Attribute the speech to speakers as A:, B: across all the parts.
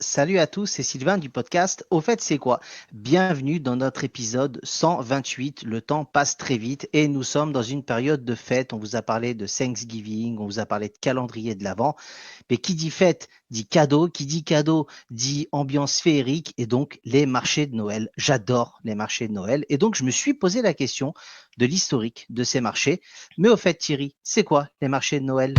A: Salut à tous, c'est Sylvain du podcast Au fait, c'est quoi? Bienvenue dans notre épisode 128. Le temps passe très vite et nous sommes dans une période de fête. On vous a parlé de Thanksgiving, on vous a parlé de calendrier de l'Avent. Mais qui dit fête dit cadeau, qui dit cadeau dit ambiance féerique et donc les marchés de Noël. J'adore les marchés de Noël et donc je me suis posé la question de l'historique de ces marchés. Mais au fait, Thierry, c'est quoi les marchés de Noël?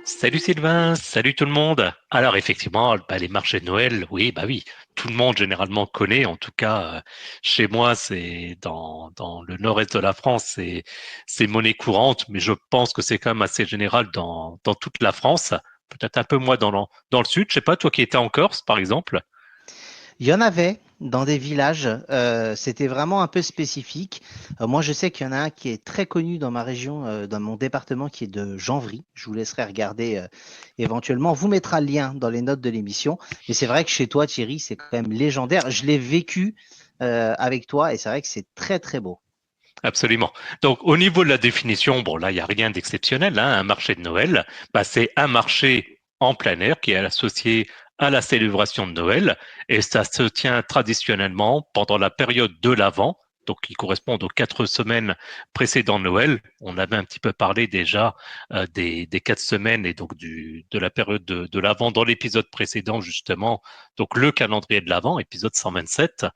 B: Salut Sylvain, salut tout le monde. Alors effectivement, les marchés de Noël, oui, bah oui, tout le monde généralement connaît. En tout cas, chez moi, c'est dans le nord-est de la France, c'est monnaie courante, mais je pense que c'est quand même assez général dans toute la France. Peut-être un peu moins dans le sud. Je sais pas, toi qui étais en Corse, par exemple.
A: Il y en avait dans des villages, c'était vraiment un peu spécifique. Moi, je sais qu'il y en a un qui est très connu dans ma région, dans mon département, qui est de Janvry. Je vous laisserai regarder éventuellement. On vous mettra le lien dans les notes de l'émission. Mais c'est vrai que chez toi, Thierry, c'est quand même légendaire. Je l'ai vécu avec toi et c'est vrai que c'est très, très beau.
B: Absolument. Donc, au niveau de la définition, bon, là, il n'y a rien d'exceptionnel, hein. Un marché de Noël, bah, c'est un marché en plein air qui est associé à la célébration de Noël et ça se tient traditionnellement pendant la période de l'Avent, donc qui correspond aux 4 semaines précédant Noël. On avait un petit peu parlé déjà des 4 semaines et donc de la période de l'Avent dans l'épisode précédent, justement, donc le calendrier de l'Avent, épisode 127.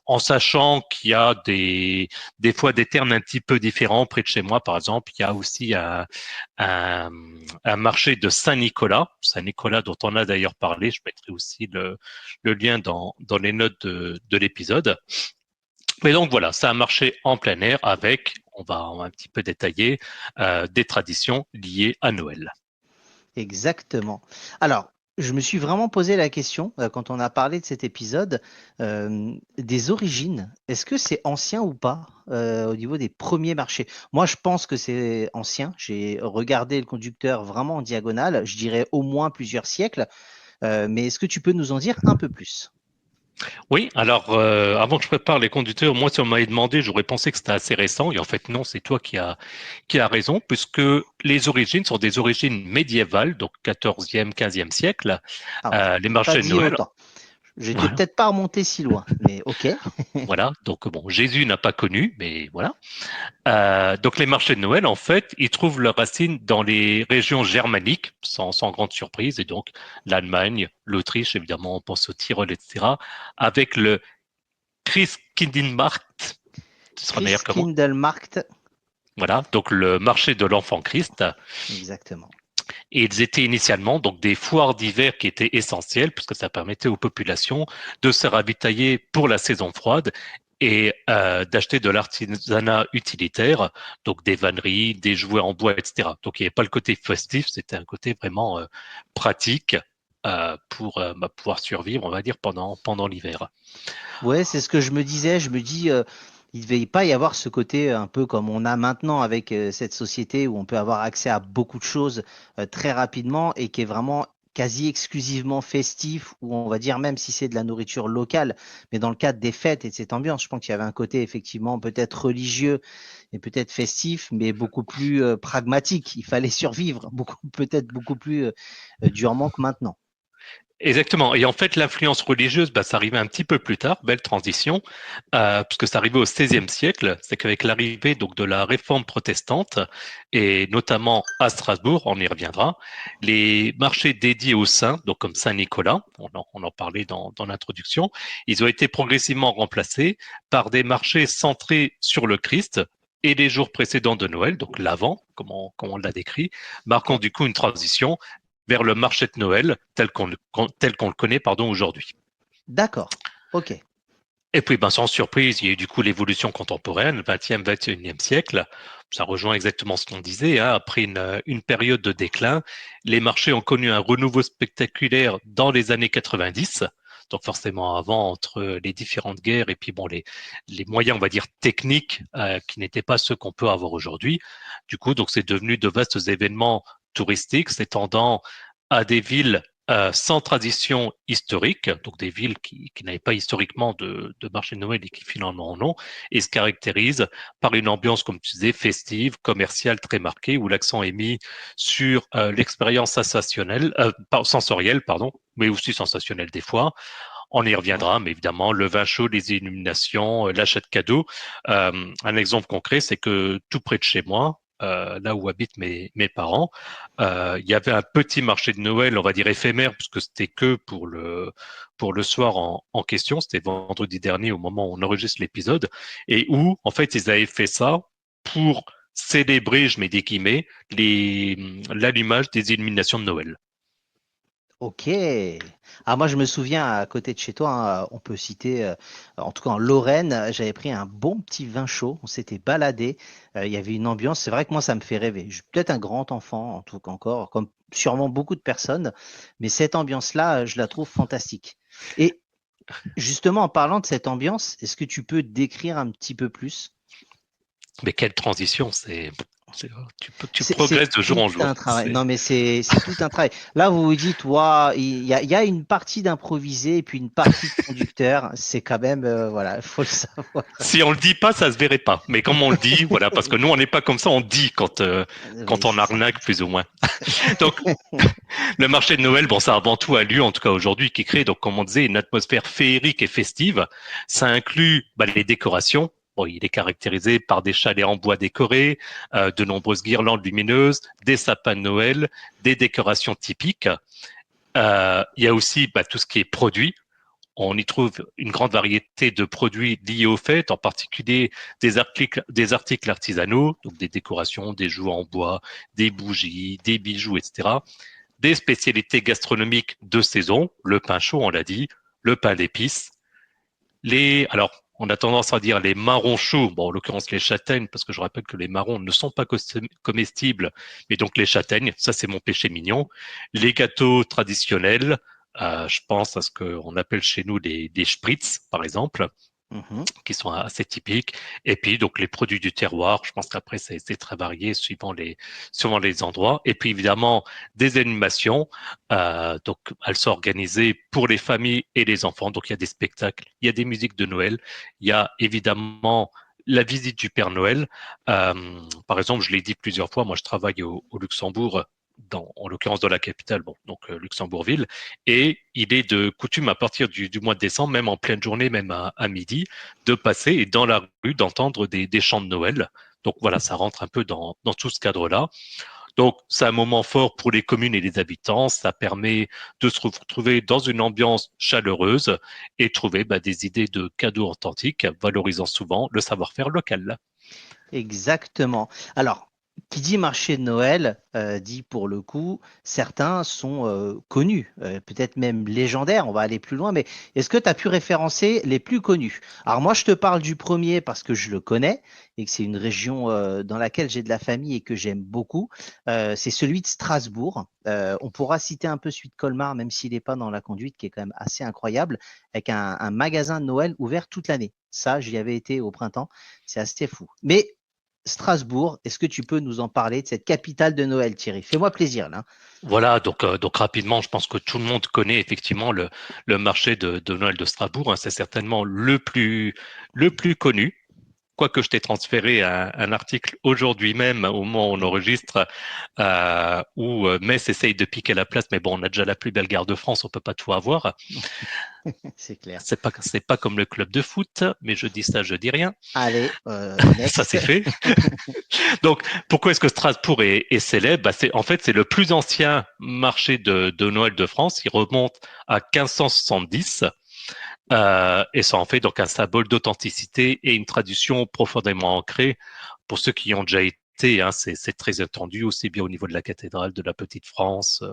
B: En sachant qu'il y a des fois des termes un petit peu différents. Près de chez moi, par exemple, il y a aussi un, un marché de Saint-Nicolas. Saint-Nicolas dont on a d'ailleurs parlé. Je mettrai aussi le lien dans les notes de l'épisode. Mais donc voilà, c'est un marché en plein air avec, on va un petit peu détailler, des traditions liées à Noël.
A: Exactement. Alors, je me suis vraiment posé la question quand on a parlé de cet épisode des origines. Est-ce que c'est ancien ou pas au niveau des premiers marchés? Moi, je pense que c'est ancien. J'ai regardé le conducteur vraiment en diagonale. Je dirais au moins plusieurs siècles. Mais est-ce que tu peux nous en dire un peu plus?
B: Oui, alors avant que je prépare les conducteurs, moi si on m'avait demandé, j'aurais pensé que c'était assez récent, et en fait non, c'est toi qui a raison, puisque les origines sont des origines médiévales, donc 14e, 15e siècle.
A: Ah ouais,
B: Les
A: pas
B: marchés de
A: dit
B: Noël,
A: autant. J'étais peut-être pas remonté si loin, mais ok.
B: voilà, donc bon, Jésus n'a pas connu, mais voilà. Donc les marchés de Noël, en fait, ils trouvent leurs racines dans les régions germaniques, sans grande surprise, et donc l'Allemagne, l'Autriche, évidemment, on pense au Tyrol, etc., avec le Christkindlmarkt, ce sera meilleur que moi.
A: Christkindlmarkt.
B: Voilà, donc le marché de l'enfant Christ.
A: Exactement.
B: Et ils étaient initialement donc des foires d'hiver qui étaient essentielles puisque ça permettait aux populations de se ravitailler pour la saison froide et d'acheter de l'artisanat utilitaire, donc des vanneries, des jouets en bois, etc. Donc il n'y avait pas le côté festif, c'était un côté vraiment pratique pour pouvoir survivre, on va dire, pendant l'hiver.
A: Ouais, c'est ce que je me disais. Je me dis, il ne devait pas y avoir ce côté un peu comme on a maintenant avec cette société où on peut avoir accès à beaucoup de choses très rapidement et qui est vraiment quasi exclusivement festif, ou on va dire même si c'est de la nourriture locale, mais dans le cadre des fêtes et de cette ambiance, je pense qu'il y avait un côté effectivement peut-être religieux et peut-être festif, mais beaucoup plus pragmatique. Il fallait survivre, peut-être beaucoup plus durement que maintenant.
B: Exactement. Et en fait, l'influence religieuse, bah, ça arrivait un petit peu plus tard, belle transition, puisque ça arrivait au XVIe siècle. C'est qu'avec l'arrivée donc de la réforme protestante, et notamment à Strasbourg, on y reviendra, les marchés dédiés aux saints, donc comme Saint-Nicolas, on en parlait dans l'introduction, ils ont été progressivement remplacés par des marchés centrés sur le Christ et les jours précédents de Noël, donc l'Avent, comme on l'a décrit, marquant
A: Ok,
B: du coup une transition vers le marché de Noël tel qu'on le connaît aujourd'hui.
A: d'accord. Ok.
B: Et puis, ben, sans surprise, il y a eu du coup l'évolution contemporaine, 20e, 21e siècle. Ça rejoint exactement ce qu'on disait, hein. Après une période de déclin, les marchés ont connu un renouveau spectaculaire dans les années 90. Donc forcément avant, entre les différentes guerres et puis bon, les moyens, on va dire, techniques qui n'étaient pas ceux qu'on peut avoir aujourd'hui. Du coup, donc c'est devenu de vastes événements touristique s'étendant à des villes sans tradition historique, donc des villes qui n'avaient pas historiquement de marché de Noël et qui finalement en ont, et se caractérisent par une ambiance, comme tu disais, festive, commerciale très marquée, où l'accent est mis sur l'expérience sensorielle, pardon, mais aussi sensationnelle des fois. On y
A: Ouais.
B: reviendra, mais évidemment, le vin chaud, les illuminations, l'achat de cadeaux. Un exemple concret, c'est que tout près de chez moi, là où habitent mes parents, il y avait un petit marché de Noël, on va dire éphémère, puisque c'était que pour le soir en question. C'était vendredi dernier au moment où on enregistre l'épisode, et où, en fait, ils avaient fait ça pour célébrer, je mets des guillemets, l'allumage des illuminations de Noël.
A: Ok. Ah, moi, je me souviens à côté de chez toi, hein, on peut citer, en tout cas en Lorraine, j'avais pris un bon petit vin chaud. On s'était baladé. Il y avait une ambiance. C'est vrai que moi, ça me fait rêver. Je suis peut-être un grand enfant, en tout cas encore, comme sûrement beaucoup de personnes, mais cette ambiance-là, je la trouve fantastique. Et justement, en parlant de cette ambiance, est-ce que tu peux décrire un petit peu plus?
B: Mais quelle transition, tu
A: C'est
B: progresses de jour
A: tout
B: en
A: un
B: jour.
A: travail. Non, mais c'est tout un travail. Là, vous vous dites, ouah, il y a une partie d'improvisé et puis une partie de conducteur. C'est quand même, voilà, il faut le savoir.
B: Si on le dit pas, ça se verrait pas. Mais comme on le dit, voilà, parce que nous, on n'est pas comme ça, on dit
A: Oui,
B: quand on
A: c'est ça.
B: arnaque plus ou moins. Donc, le marché de Noël, bon, ça avant tout a lieu, en tout cas aujourd'hui, qui crée, donc, comme on disait, une atmosphère féerique et festive. Ça inclut les décorations. Bon, il est caractérisé par des chalets en bois décorés, de nombreuses guirlandes lumineuses, des sapins de Noël, des décorations typiques. Il y a aussi tout ce qui est produit. On y trouve une grande variété de produits liés aux fêtes, en particulier des articles artisanaux, donc des décorations, des jouets en bois, des bougies, des bijoux, etc. Des spécialités gastronomiques de saison, le pain chaud, on l'a dit, le pain d'épices, alors, on a tendance à dire les marrons chauds, bon, en l'occurrence les châtaignes, parce que je rappelle que les marrons ne sont pas comestibles, mais donc les châtaignes, ça c'est mon péché mignon. Les gâteaux traditionnels, je pense à ce qu'on appelle chez nous des spritz, par exemple,
A: Mhm.
B: qui sont assez typiques. Et puis, donc, les produits du terroir, je pense qu'après, c'est très varié suivant les endroits. Et puis, évidemment, des animations. Donc, elles sont organisées pour les familles et les enfants. Donc, il y a des spectacles, il y a des musiques de Noël, il y a évidemment la visite du Père Noël. Par exemple, je l'ai dit plusieurs fois, moi, je travaille au Luxembourg, en l'occurrence dans la capitale, bon, donc Luxembourgville, et il est de coutume à partir du mois de décembre, même en pleine journée, même à midi, de passer et dans la rue d'entendre des chants de Noël. Donc voilà, ça rentre un peu dans tout ce cadre-là. Donc c'est un moment fort pour les communes et les habitants. Ça permet de se retrouver dans une ambiance chaleureuse et trouver des idées de cadeaux authentiques, valorisant souvent le savoir-faire local.
A: Exactement. Alors, qui dit marché de Noël, dit pour le coup, certains sont connus, peut-être même légendaires, on va aller plus loin, mais est-ce que tu as pu référencer les plus connus? Alors moi, je te parle du premier parce que je le connais et que c'est une région dans laquelle j'ai de la famille et que j'aime beaucoup. C'est celui de Strasbourg. On pourra citer un peu celui de Colmar, même s'il n'est pas dans la conduite, qui est quand même assez incroyable, avec un magasin de Noël ouvert toute l'année. Ça, j'y avais été au printemps. C'est assez fou. Mais Strasbourg, est-ce que tu peux nous en parler de cette capitale de Noël, Thierry? Fais-moi plaisir, là.
B: Voilà, donc rapidement, je pense que tout le monde connaît effectivement le marché de Noël de Strasbourg, hein. C'est certainement le plus connu. Quoique je t'ai transféré un article aujourd'hui même, au moment où on enregistre, où Metz essaye de piquer la place, mais bon, on a déjà la plus belle gare de France, on peut pas tout avoir.
A: C'est clair.
B: C'est pas comme le club de foot, mais je dis ça, je dis rien.
A: Allez,
B: Ça
A: next.
B: c'est fait. Donc, pourquoi est-ce que Strasbourg est célèbre? En fait, c'est le plus ancien marché de Noël de France. Il remonte à 1570. Et ça en fait donc un symbole d'authenticité et une tradition profondément ancrée pour ceux qui y ont déjà été. Hein, c'est très étendu aussi bien au niveau de la cathédrale de la Petite France.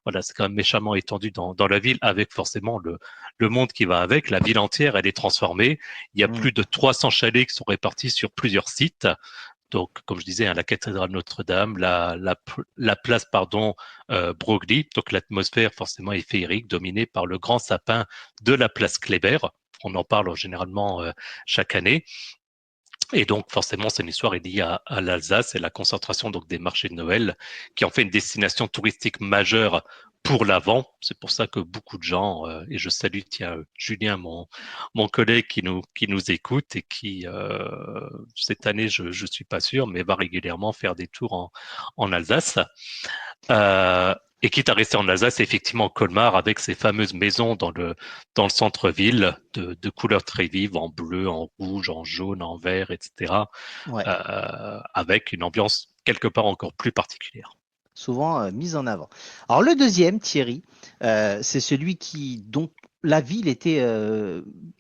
B: Voilà, c'est quand même méchamment étendu dans la ville avec forcément le monde qui va avec. La ville entière, elle est transformée. Il y a
A: Mm.
B: plus de 300 chalets qui sont répartis sur plusieurs sites. Donc, comme je disais, hein, la cathédrale Notre-Dame, la place, pardon, Broglie. Donc, l'atmosphère forcément est féerique, dominée par le grand sapin de la place Kléber. On en parle généralement chaque année. Et donc, forcément, c'est une histoire liée à l'Alsace et la concentration donc des marchés de Noël qui en fait une destination touristique majeure pour l'Avent. C'est pour ça que beaucoup de gens, et je salue tiens, Julien, mon collègue qui nous écoute et qui, cette année, je suis pas sûr, mais va régulièrement faire des tours en Alsace. Et quitte à rester en Alsace, effectivement, Colmar, avec ses fameuses maisons dans le centre-ville, de couleurs très vives, en bleu, en rouge, en jaune, en vert, etc.,
A: Ouais.
B: avec une ambiance quelque part encore plus particulière.
A: Souvent mise en avant. Alors le deuxième, Thierry, c'est celui dont la ville était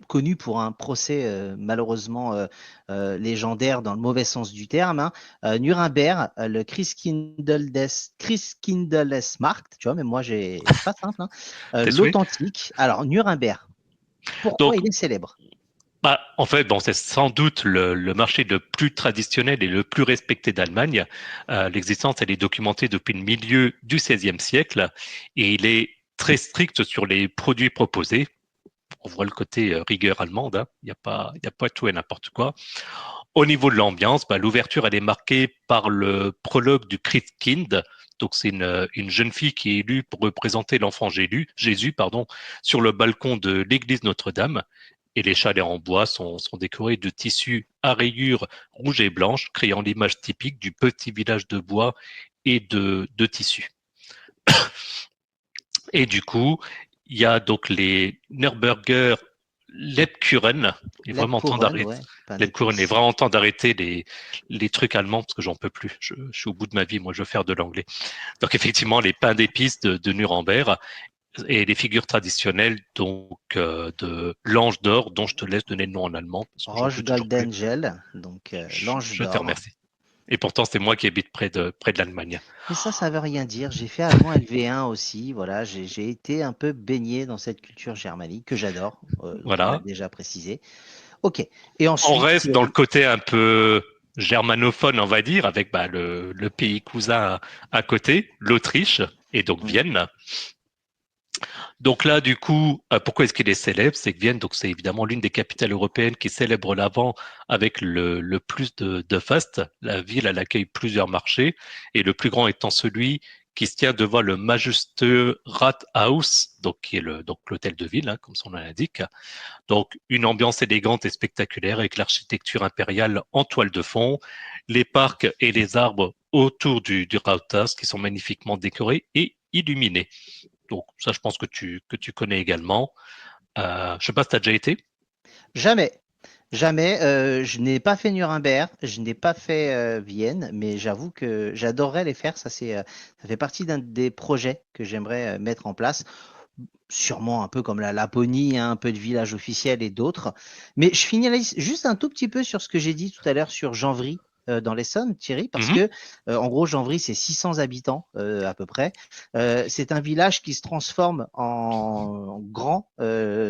A: connue pour un procès malheureusement légendaire dans le mauvais sens du terme, hein. Nuremberg, le Christkindlesmarkt, tu vois, mais moi c'est pas simple, hein.
B: Tes souhaits?
A: L'authentique. Alors Nuremberg, pourquoi
B: Donc,
A: il est célèbre?
B: bah, en fait, bon, c'est sans doute le marché le plus traditionnel et le plus respecté d'Allemagne. L'existence, elle est documentée depuis le milieu du XVIe siècle et il est très strict sur les produits proposés. On voit le côté rigueur allemande, hein. Il y a pas tout et n'importe quoi. Au niveau de l'ambiance, bah, l'ouverture, elle est marquée par le prologue du Christkind. Donc, c'est une jeune fille qui est élue pour représenter l'enfant Jésus, pardon, sur le balcon de l'église Notre-Dame. Et les chalets en bois sont décorés de tissus à rayures rouges et blanches, créant l'image typique du petit village de bois et de tissus. Et du coup, il y a donc les Nürburger Lebkuchen. Et vraiment temps
A: Lebkuchen,
B: d'arrêter.
A: ouais, pain
B: Lebkuchen est
A: d'épices.
B: vraiment temps d'arrêter les trucs allemands parce que j'en peux plus. Je suis au bout de ma vie. Moi, je veux faire de l'anglais. Donc, effectivement, les pains d'épices de Nuremberg et les figures traditionnelles donc de l'ange d'or dont je te laisse donner le nom en allemand parce que j'en
A: Roche
B: peux toujours plus.
A: Goldengel, donc l'ange
B: Je te
A: d'or.
B: remercie. Et pourtant, c'est moi qui habite près de l'Allemagne.
A: Mais ça veut rien dire. J'ai fait allemand LV1 aussi. Voilà, j'ai été un peu baigné dans cette culture germanique que j'adore. On l'a
B: Voilà.
A: déjà précisé. Ok. Et
B: On
A: ensuite,
B: reste dans le
A: Thierry.
B: côté un peu germanophone, on va dire, avec bah, le pays cousin à côté, l'Autriche et donc
A: Hmm.
B: Vienne. Donc là, du coup, pourquoi est-ce qu'il est célèbre? C'est que Vienne, donc c'est évidemment l'une des capitales européennes qui célèbre l'Avent avec le plus de faste. La ville, elle accueille plusieurs marchés et le plus grand étant celui qui se tient devant le majestueux Rathaus, donc qui est donc l'hôtel de ville, hein, comme son nom l'indique. Donc une ambiance élégante et spectaculaire avec l'architecture impériale en toile de fond, les parcs et les arbres autour du Rathaus qui sont magnifiquement décorés et illuminés. Donc ça, je pense que tu connais également. Je sais pas si tu as déjà été.
A: Jamais. Jamais. Je n'ai pas fait Nuremberg, je n'ai pas fait Vienne, mais j'avoue que j'adorerais les faire. Ça fait partie d'un des projets que j'aimerais mettre en place. Sûrement un peu comme la Laponie, hein, un peu de village officiel et d'autres. Mais je finalise juste un tout petit peu sur ce que j'ai dit tout à l'heure sur Janvry. Dans l'Essonne, Thierry, parce
B: Mhm.
A: que en gros, Janvry, c'est 600 habitants à peu près. C'est un village qui se transforme en grand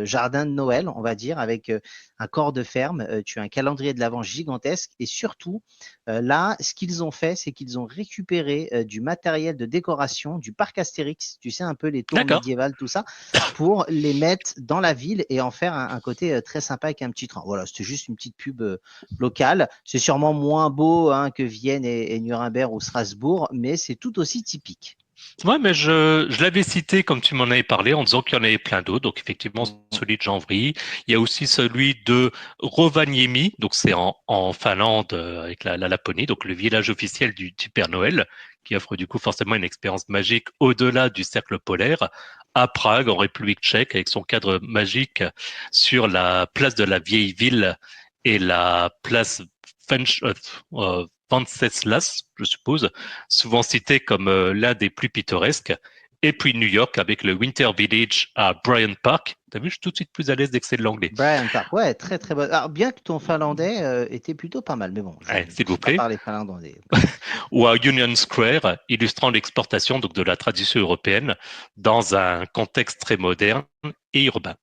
A: jardin de Noël, on va dire, avec un corps de ferme. Tu as un calendrier de l'Avent gigantesque et surtout, là, ce qu'ils ont fait, c'est qu'ils ont récupéré du matériel de décoration du parc Astérix, tu sais, un peu les tours
B: D'accord.
A: médiévales, tout ça, pour les mettre dans la ville et en faire un côté très sympa avec un petit train. Voilà, c'était juste une petite pub locale. C'est sûrement moins beau hein, que Vienne et Nuremberg ou Strasbourg, mais c'est tout aussi typique.
B: Ouais, mais je l'avais cité comme tu m'en avais parlé en disant qu'il y en avait plein d'autres. Donc effectivement,
A: Mm.
B: celui de Janvry. Il y a aussi celui de Rovaniemi. Donc c'est en Finlande avec la Laponie, donc le village officiel du Père Noël, qui offre du coup forcément une expérience magique au-delà du cercle polaire. À Prague, en République tchèque, avec son cadre magique sur la place de la vieille ville et la place Venceslas, je suppose, souvent cité comme l'un des plus pittoresques. Et puis New York avec le Winter Village à Bryant Park. T'as vu, je suis tout de suite plus à l'aise dès que c'est de l'anglais.
A: Brian Park, ouais, très très bon. Alors, bien que ton finlandais était plutôt pas mal, mais bon, je
B: Allez,
A: ne
B: s'il vous
A: sais pas
B: plaît.
A: parler finlandais.
B: Ou à Union Square, illustrant l'exportation donc de la tradition européenne dans un contexte très moderne et urbain.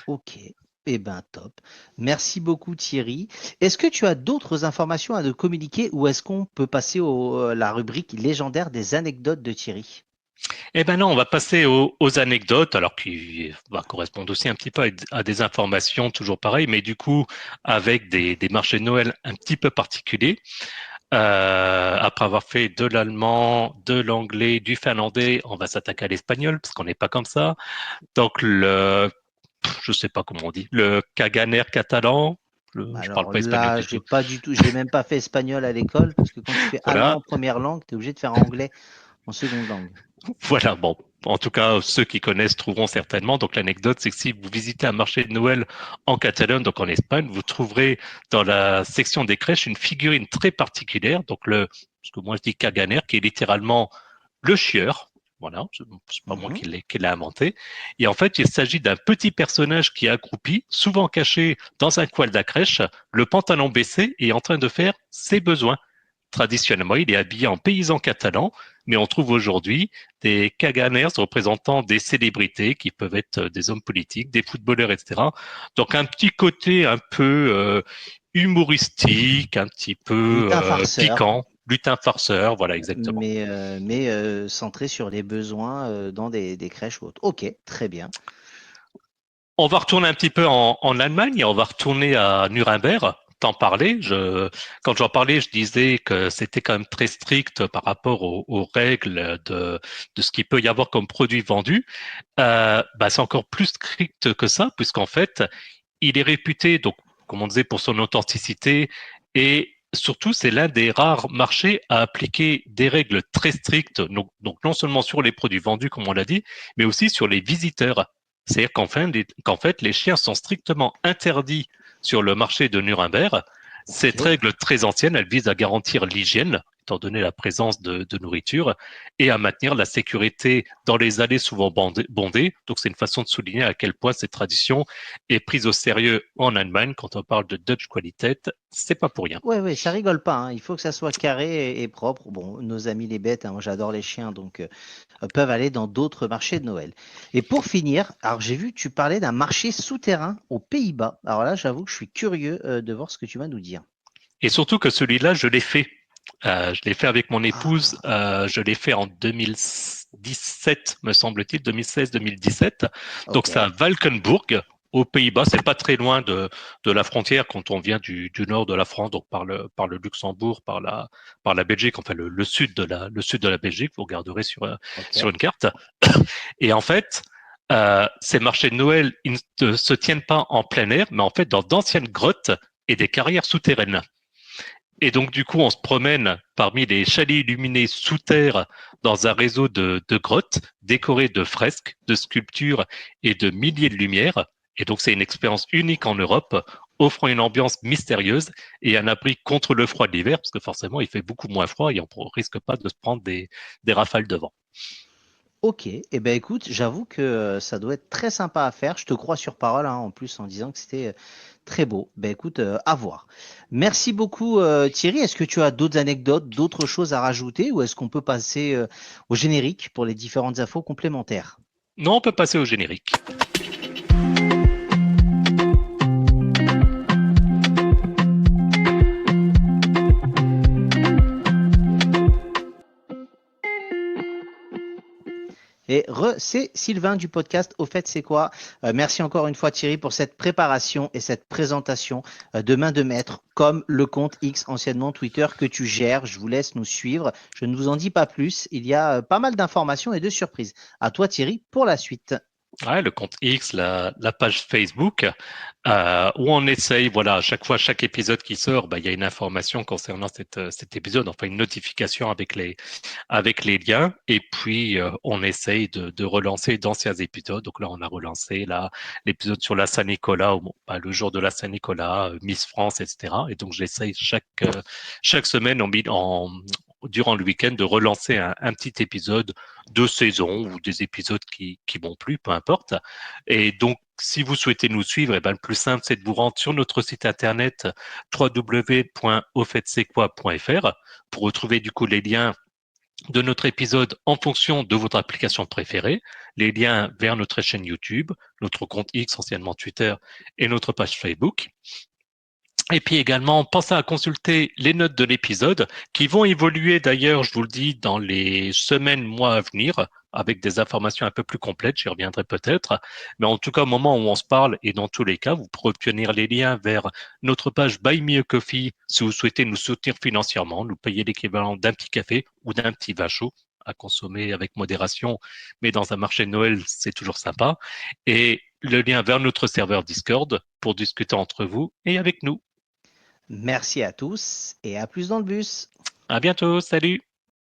A: Ok, eh ben top. Merci beaucoup Thierry. Est-ce que tu as d'autres informations à nous communiquer ou est-ce qu'on peut passer à la rubrique légendaire des anecdotes de Thierry?
B: Eh ben non, on va passer aux anecdotes, alors qui correspondent aussi un petit peu à des informations, toujours pareil, mais du coup avec des marchés de Noël un petit peu particuliers. Après avoir fait de l'allemand, de l'anglais, du finlandais, on va s'attaquer à l'espagnol parce qu'on n'est pas comme ça. Donc je sais pas comment on dit, le Caganer catalan. Je parle
A: Alors
B: pas espagnol
A: là,
B: du
A: j'ai
B: tout.
A: pas du tout, j'ai même pas fait espagnol à l'école parce que quand tu fais allemand
B: Voilà,
A: en première langue, tu es obligé de faire anglais en seconde langue.
B: voilà. Bon, en tout cas, ceux qui connaissent trouveront certainement. Donc l'anecdote, c'est que si vous visitez un marché de Noël en Catalogne, donc en Espagne, vous trouverez dans la section des crèches une figurine très particulière. Donc ce que moi je dis Caganer, qui est littéralement le chieur. Voilà, c'est pas moi
A: Mhm.
B: qui l'ai inventé. Et en fait, il s'agit d'un petit personnage qui est accroupi, souvent caché dans un coin de la crèche, le pantalon baissé et en train de faire ses besoins. Traditionnellement, il est habillé en paysan catalan, mais on trouve aujourd'hui des caganers représentant des célébrités qui peuvent être des hommes politiques, des footballeurs, etc. Donc un petit côté un peu humoristique, un petit peu
A: Lutin farceur,
B: piquant, lutin farceur, voilà exactement.
A: mais centré sur les besoins dans des crèches ou autres. Ok, très bien.
B: On va retourner un petit peu en Allemagne, on va retourner à Nuremberg. T'en parlais, quand j'en parlais, je disais que c'était quand même très strict par rapport aux règles de ce qu'il peut y avoir comme produit vendu. C'est encore plus strict que ça, puisqu'en fait, il est réputé, donc, comme on disait, pour son authenticité et surtout, c'est l'un des rares marchés à appliquer des règles très strictes, donc non seulement sur les produits vendus, comme on l'a dit, mais aussi sur les visiteurs. C'est-à-dire qu'en fait, les chiens sont strictement interdits sur le marché de Nuremberg. Cette
A: Ok.
B: règle très ancienne, elle vise à garantir l'hygiène, étant donné la présence de nourriture, et à maintenir la sécurité dans les allées souvent bondées. Donc c'est une façon de souligner à quel point cette tradition est prise au sérieux en Allemagne. Quand on parle de Dutch Qualität, c'est pas pour rien.
A: Ouais, ouais, ça rigole pas, hein. Il faut que ça soit carré et propre. Bon, nos amis les bêtes, hein, moi j'adore les chiens, donc peuvent aller dans d'autres marchés de Noël. Et pour finir, alors j'ai vu que tu parlais d'un marché souterrain aux Pays-Bas. Alors là, j'avoue que je suis curieux de voir ce que tu vas nous dire.
B: Et surtout que celui-là, je l'ai fait. Je l'ai fait avec mon épouse.
A: Ah,
B: Je l'ai fait en 2017, me semble-t-il, 2016-2017. Donc c'est à
A: ok.
B: Valkenburg, aux Pays-Bas. C'est pas très loin de la frontière quand on vient du nord de la France, donc par le Luxembourg, par la Belgique, enfin le sud de la Belgique. Vous regarderez
A: Ok.
B: sur une carte. Et en fait, ces marchés de Noël, ils ne se tiennent pas en plein air, mais en fait dans d'anciennes grottes et des carrières souterraines. Et donc, du coup, on se promène parmi les chalets illuminés sous terre dans un réseau de grottes décorées de fresques, de sculptures et de milliers de lumières. Et donc, c'est une expérience unique en Europe, offrant une ambiance mystérieuse et un abri contre le froid de l'hiver, parce que forcément, il fait beaucoup moins froid et on ne risque pas de se prendre des rafales de vent.
A: Ok. Eh ben écoute, j'avoue que ça doit être très sympa à faire. Je te crois sur parole, hein, en plus en disant que c'était très beau. Ben écoute, à voir. Merci beaucoup Thierry. Est-ce que tu as d'autres anecdotes, d'autres choses à rajouter ou est-ce qu'on peut passer au générique pour les différentes infos complémentaires?
B: Non, on peut passer au générique.
A: Et c'est Sylvain du podcast Au fait, c'est quoi? Merci encore une fois Thierry pour cette préparation et cette présentation de main de maître, comme le compte X, anciennement Twitter, que tu gères. Je vous laisse nous suivre. Je ne vous en dis pas plus. Il y a pas mal d'informations et de surprises. À toi Thierry pour la suite.
B: Ouais, le compte X, la page Facebook, où on essaye, voilà, à chaque fois, chaque épisode qui sort, il y a une information concernant cet épisode, enfin une notification avec les liens, et puis on essaye de relancer d'anciens épisodes. Donc là, on a relancé l'épisode sur la Saint-Nicolas, le jour de la Saint-Nicolas, Miss France, etc. Et donc j'essaye chaque semaine durant le week-end de relancer un petit épisode de saison ou des épisodes qui vont plus, peu importe. Et donc, si vous souhaitez nous suivre, le plus simple, c'est de vous rendre sur notre site internet www.auffaitcestquoi.fr pour retrouver du coup les liens de notre épisode en fonction de votre application préférée, les liens vers notre chaîne YouTube, notre compte X, anciennement Twitter, et notre page Facebook. Et puis également, pensez à consulter les notes de l'épisode qui vont évoluer d'ailleurs, je vous le dis, dans les semaines, mois à venir, avec des informations un peu plus complètes, j'y reviendrai peut-être. Mais en tout cas, au moment où on se parle, et dans tous les cas, vous pourrez obtenir les liens vers notre page Buy Me a Coffee si vous souhaitez nous soutenir financièrement, nous payer l'équivalent d'un petit café ou d'un petit vin chaud à consommer avec modération, mais dans un marché de Noël, c'est toujours sympa. Et le lien vers notre serveur Discord pour discuter entre vous et avec nous.
A: Merci à tous et à plus dans le bus.
B: À bientôt, salut!